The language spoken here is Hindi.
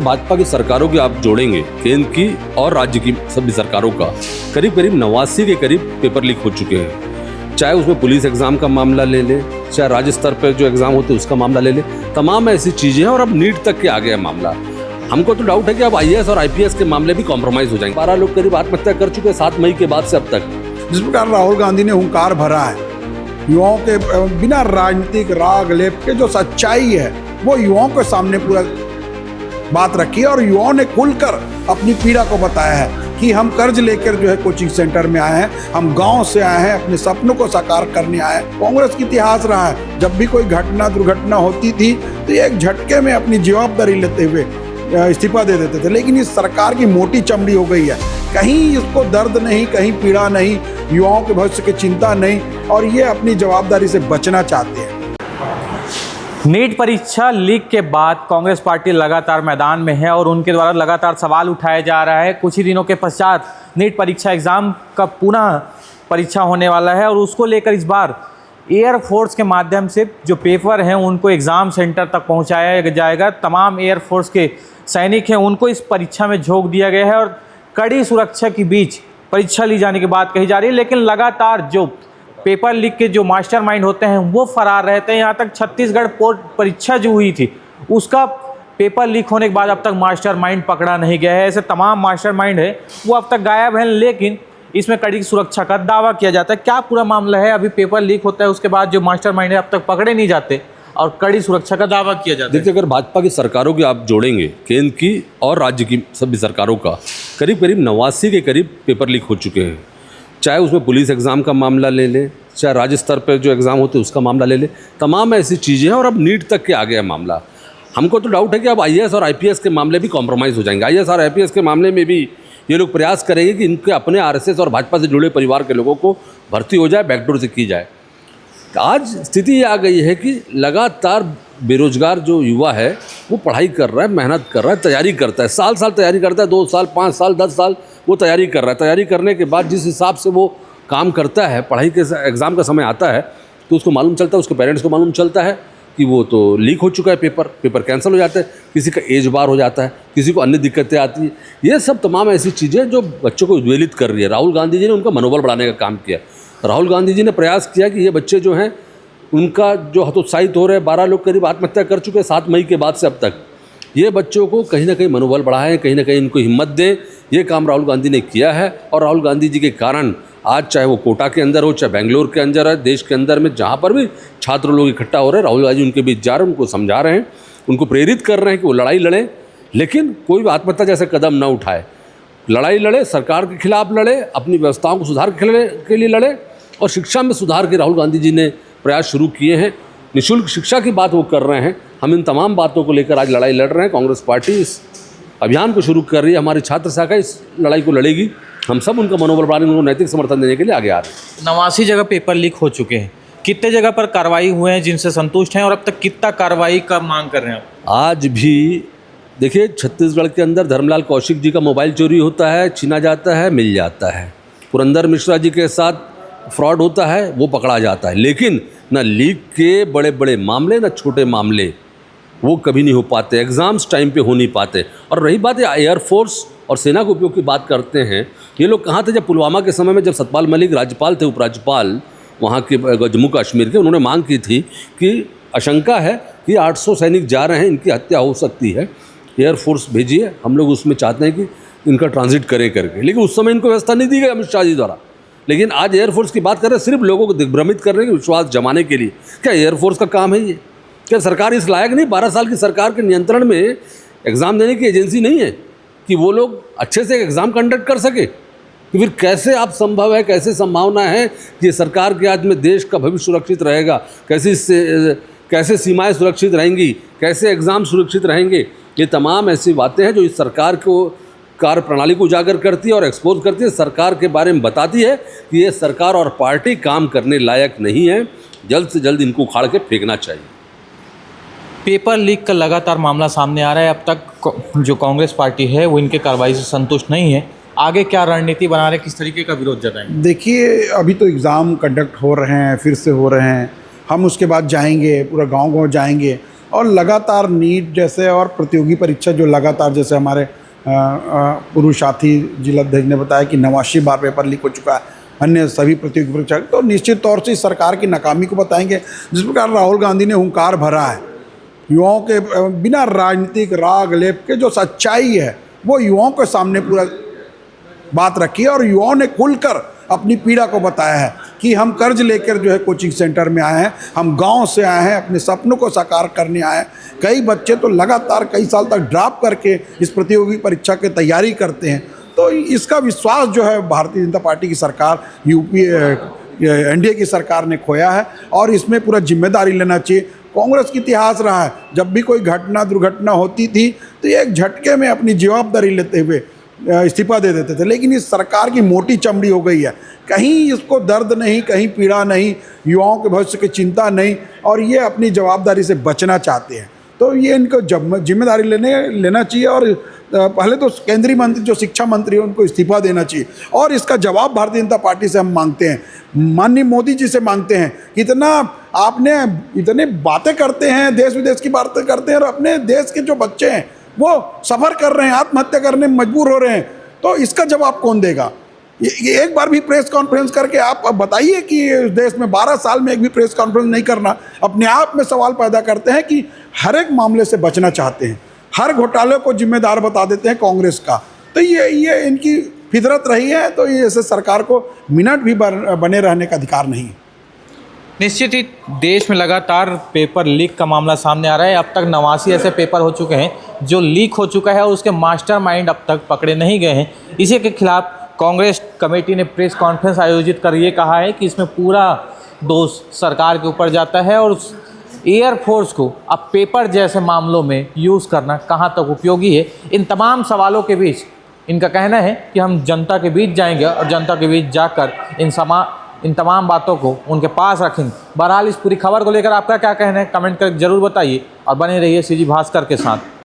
भाजपा की सरकारों की आप जोड़ेंगे, केंद्र की और राज्य की सभी सरकारों का करीब करीब 89 के करीब पेपर लीक हो चुके हैं। चाहे उसमें पुलिस एग्जाम का मामला ले ले, चाहे राज्य स्तर पर जो एग्जाम होते हैं उसका मामला ले ले, तमाम ऐसी चीजें हैं। और अब नीट तक के आ गया मामला। हमको तो डाउट है कि अब आईएएस और आईपीएस के मामले भी कॉम्प्रोमाइज हो जाएंगे। 12 लोग करीब आत्महत्या कर चुके हैं 7 मई के बाद से अब तक। जिस प्रकार राहुल गांधी ने हुंकार भरा है, युवाओं के बिना राजनीतिक राग लेप के जो सच्चाई है वो युवाओं के सामने पूरा बात रखी है और युवाओं ने खुलकर अपनी पीड़ा को बताया है कि हम कर्ज लेकर जो है कोचिंग सेंटर में आए हैं, हम गांव से आए हैं, अपने सपनों को साकार करने आए हैं। कांग्रेस की इतिहास रहा है, जब भी कोई घटना दुर्घटना होती थी तो एक झटके में अपनी जवाबदारी लेते हुए इस्तीफा दे देते थे। लेकिन इस सरकार की मोटी चमड़ी हो गई है, कहीं इसको दर्द नहीं, कहीं पीड़ा नहीं, युवाओं के भविष्य की चिंता नहीं, और ये अपनी जवाबदारी से बचना चाहते हैं। नीट परीक्षा लीक के बाद कांग्रेस पार्टी लगातार मैदान में है और उनके द्वारा लगातार सवाल उठाया जा रहा है। कुछ ही दिनों के पश्चात नीट परीक्षा एग्ज़ाम का पुनः परीक्षा होने वाला है और उसको लेकर इस बार एयरफोर्स के माध्यम से जो पेपर हैं उनको एग्ज़ाम सेंटर तक पहुंचाया जाएगा। तमाम एयरफोर्स के सैनिक हैं उनको इस परीक्षा में झोंक दिया गया है और कड़ी सुरक्षा के बीच परीक्षा ली जाने की बात कही जा रही है। लेकिन लगातार जो पेपर लीक के जो मास्टरमाइंड होते हैं वो फरार रहते हैं। यहाँ तक छत्तीसगढ़ बोर्ड परीक्षा जो हुई थी उसका पेपर लीक होने के बाद अब तक मास्टरमाइंड पकड़ा नहीं गया है। ऐसे तमाम मास्टरमाइंड है वो अब तक गायब हैं, लेकिन इसमें कड़ी सुरक्षा का दावा किया जाता है। क्या पूरा मामला है? अभी पेपर लीक होता है, उसके बाद जो मास्टरमाइंड है अब तक पकड़े नहीं जाते और कड़ी सुरक्षा का दावा किया जाता है। देखिए, अगर भाजपा की सरकारों की आप जोड़ेंगे, केंद्र की और राज्य की सभी सरकारों का करीब करीब 89 के करीब पेपर लीक हो चुके हैं। चाहे उसमें पुलिस एग्जाम का मामला ले ले, चाहे राज्य स्तर पर जो एग्जाम होते हैं उसका मामला ले ले, तमाम ऐसी चीज़ें हैं। और अब नीट तक के आ गया मामला। हमको तो डाउट है कि अब आईएएस और आईपीएस के मामले भी कॉम्प्रोमाइज़ हो जाएंगे। आईएएस और आईपीएस के मामले में भी ये लोग प्रयास करेंगे कि इनके अपने आरएसएस और भाजपा से जुड़े परिवार के लोगों को भर्ती हो जाए, बैकडोर से की जाए। आज स्थिति ये आ गई है कि लगातार बेरोजगार जो युवा है वो पढ़ाई कर रहा है, मेहनत कर रहा है, तैयारी करता है, साल साल तैयारी करता है, 2 साल 5 साल 10 साल वो तैयारी कर रहा है। तैयारी करने के बाद जिस हिसाब से वो काम करता है, पढ़ाई के एग्ज़ाम का समय आता है तो उसको मालूम चलता है, उसके पेरेंट्स को मालूम चलता है कि वो तो लीक हो चुका है, पेपर कैंसिल हो जाता है, किसी का एज बार हो जाता है, किसी को अन्य दिक्कतें आती हैं। ये सब तमाम ऐसी चीज़ें जो बच्चों को उद्वेलित कर रही है। राहुल गांधी जी ने उनका मनोबल बढ़ाने का काम किया। राहुल गांधी जी ने प्रयास किया कि ये बच्चे जो हैं उनका जो हतोत्साहित हो रहे हैं, 12 लोग करीब आत्महत्या कर चुके हैं 7 मई के बाद से अब तक, ये बच्चों को कहीं ना कहीं मनोबल बढ़ाएं, कहीं ना कहीं इनको हिम्मत दें। ये काम राहुल गांधी ने किया है और राहुल गांधी जी के कारण आज चाहे वो कोटा के अंदर हो, चाहे बेंगलोर के अंदर है, देश के अंदर में जहाँ पर भी छात्र लोग इकट्ठा हो रहे हैं, राहुल गांधी उनके बीच जा रहे हैं, उनको समझा रहे हैं, उनको प्रेरित कर रहे हैं कि वो लड़ाई लड़ें, लेकिन कोई भी आत्महत्या जैसे कदम न उठाए। लड़ाई लड़े, सरकार के खिलाफ लड़े, अपनी व्यवस्थाओं को सुधार के लिए लड़े। और शिक्षा में सुधार के राहुल गांधी जी ने प्रयास शुरू किए हैं। निःशुल्क शिक्षा की बात वो कर रहे हैं। हम इन तमाम बातों को लेकर आज लड़ाई लड़ रहे हैं। कांग्रेस पार्टी इस अभियान को शुरू कर रही है। हमारी छात्र शाखा इस लड़ाई को लड़ेगी। हम सब उनका मनोबल बढ़ाने, उनको नैतिक समर्थन देने के लिए आगे आ रहे हैं। 89 जगह पेपर लीक हो चुके हैं, कितने जगह पर कार्रवाई हुए हैं जिनसे संतुष्ट हैं और अब तक कितना कार्रवाई का मांग कर रहे हैं? आज भी देखिए, छत्तीसगढ़ के अंदर धर्मलाल कौशिक जी का मोबाइल चोरी होता है, छीना जाता है, मिल जाता है। पुरंदर मिश्रा जी के साथ फ्रॉड होता है, वो पकड़ा जाता है। लेकिन ना लीक के बड़े बड़े मामले, ना छोटे मामले वो कभी नहीं हो पाते, एग्ज़ाम्स टाइम पे हो नहीं पाते। और रही बात है एयरफोर्स और सेना के उपयोग की बात करते हैं, ये लोग कहाँ थे जब पुलवामा के समय में, जब सतपाल मलिक राज्यपाल थे, उपराज्यपाल वहाँ के जम्मू कश्मीर के, उन्होंने मांग की थी कि आशंका है कि 800 सैनिक जा रहे हैं, इनकी हत्या हो सकती है, एयरफोर्स भेजिए, हम लोग उसमें चाहते हैं कि इनका ट्रांजिट करे करके। लेकिन उस समय इनको व्यवस्था नहीं दी गई अमित शाह जी द्वारा। लेकिन आज एयरफोर्स की बात कर रहे हैं सिर्फ लोगों को दिग्भ्रमित करने के, विश्वास जमाने के लिए। क्या एयरफोर्स का काम है ये? क्या सरकार इस लायक नहीं? 12 साल की सरकार के नियंत्रण में एग्ज़ाम देने की एजेंसी नहीं है कि वो लोग अच्छे से एग्ज़ाम कंडक्ट कर सके? तो फिर कैसे आप संभव है, कैसे संभावना है कि सरकार के आज में देश का भविष्य सुरक्षित रहेगा? कैसे सीमाएं सुरक्षित रहेंगी? कैसे एग्ज़ाम सुरक्षित रहेंगे? ये तमाम ऐसी बातें हैं जो इस सरकार को कार्य प्रणाली को उजागर करती है और एक्सपोज करती है, सरकार के बारे में बताती है कि ये सरकार और पार्टी काम करने लायक नहीं है। जल्द से जल्द इनको उखाड़ के फेंकना चाहिए। पेपर लीक का लगातार मामला सामने आ रहा है। अब तक जो कांग्रेस पार्टी है वो इनके कार्रवाई से संतुष्ट नहीं है। आगे क्या रणनीति बना रहे, किस तरीके का विरोध जताएंगे? देखिए, अभी तो एग्ज़ाम कंडक्ट हो रहे हैं, फिर से हो रहे हैं, हम उसके बाद जाएंगे, पूरा गांव-गांव जाएंगे और लगातार नीट जैसे और प्रतियोगी परीक्षा जो लगातार, जैसे हमारे पूर्व साथी जिलाध्यक्ष ने बताया कि 89 बार पेपर लीक हो चुका है, अन्य सभी प्रतियोगी परीक्षा, तो निश्चित तौर से इस सरकार की नाकामी को बताएंगे। जिस प्रकार राहुल गांधी ने हुंकार भरा है, युवाओं के बिना राजनीतिक राग लेप के जो सच्चाई है वो युवाओं के सामने पूरा बात रखी है और युवाओं ने खुलकर अपनी पीड़ा को बताया है कि हम कर्ज लेकर जो है कोचिंग सेंटर में आए हैं, हम गांव से आए हैं, अपने सपनों को साकार करने आए हैं। कई बच्चे तो लगातार कई साल तक ड्रॉप करके इस प्रतियोगी परीक्षा की तैयारी करते हैं। तो इसका विश्वास जो है भारतीय जनता पार्टी की सरकार, एनडीए की सरकार ने खोया है और इसमें पूरा जिम्मेदारी लेना चाहिए। कांग्रेस की इतिहास रहा है, जब भी कोई घटना दुर्घटना होती थी तो एक झटके में अपनी जवाबदारी लेते हुए इस्तीफा दे देते थे, लेकिन इस सरकार की मोटी चमड़ी हो गई है, कहीं इसको दर्द नहीं, कहीं पीड़ा नहीं, युवाओं के भविष्य की चिंता नहीं, और ये अपनी जवाबदारी से बचना चाहते हैं। तो ये इनको जिम्मेदारी लेना चाहिए और पहले तो केंद्रीय मंत्री जो शिक्षा मंत्री है उनको इस्तीफा देना चाहिए और इसका जवाब भारतीय जनता पार्टी से हम मांगते हैं, माननीय मोदी जी से मांगते हैं। आपने इतने बातें करते हैं, देश विदेश की बातें करते हैं और अपने देश के जो बच्चे हैं वो सफ़र कर रहे हैं, आत्महत्या करने में मजबूर हो रहे हैं, तो इसका जवाब कौन देगा? ये एक बार भी प्रेस कॉन्फ्रेंस करके आप बताइए कि देश में 12 साल में एक भी प्रेस कॉन्फ्रेंस नहीं करना अपने आप में सवाल पैदा करते हैं कि हर एक मामले से बचना चाहते हैं, हर घोटाले को जिम्मेदार बता देते हैं कांग्रेस का। तो ये इनकी फितरत रही है, तो ये ऐसे सरकार को मिनट भी बने रहने का अधिकार नहीं है। निश्चित ही देश में लगातार पेपर लीक का मामला सामने आ रहा है। अब तक 89 ऐसे पेपर हो चुके हैं जो लीक हो चुका है और उसके मास्टरमाइंड अब तक पकड़े नहीं गए हैं। इसी के खिलाफ कांग्रेस कमेटी ने प्रेस कॉन्फ्रेंस आयोजित कर ये कहा है कि इसमें पूरा दोष सरकार के ऊपर जाता है और उस एयरफोर्स को अब पेपर जैसे मामलों में यूज़ करना कहाँ तक उपयोगी है। इन तमाम सवालों के बीच इनका कहना है कि हम जनता के बीच जाएंगे और जनता के बीच जाकर इन तमाम बातों को उनके पास रखेंगे। बहरहाल इस पूरी खबर को लेकर आपका क्या कहना है कमेंट करके ज़रूर बताइए और बने रहिए सीजी भास्कर के साथ।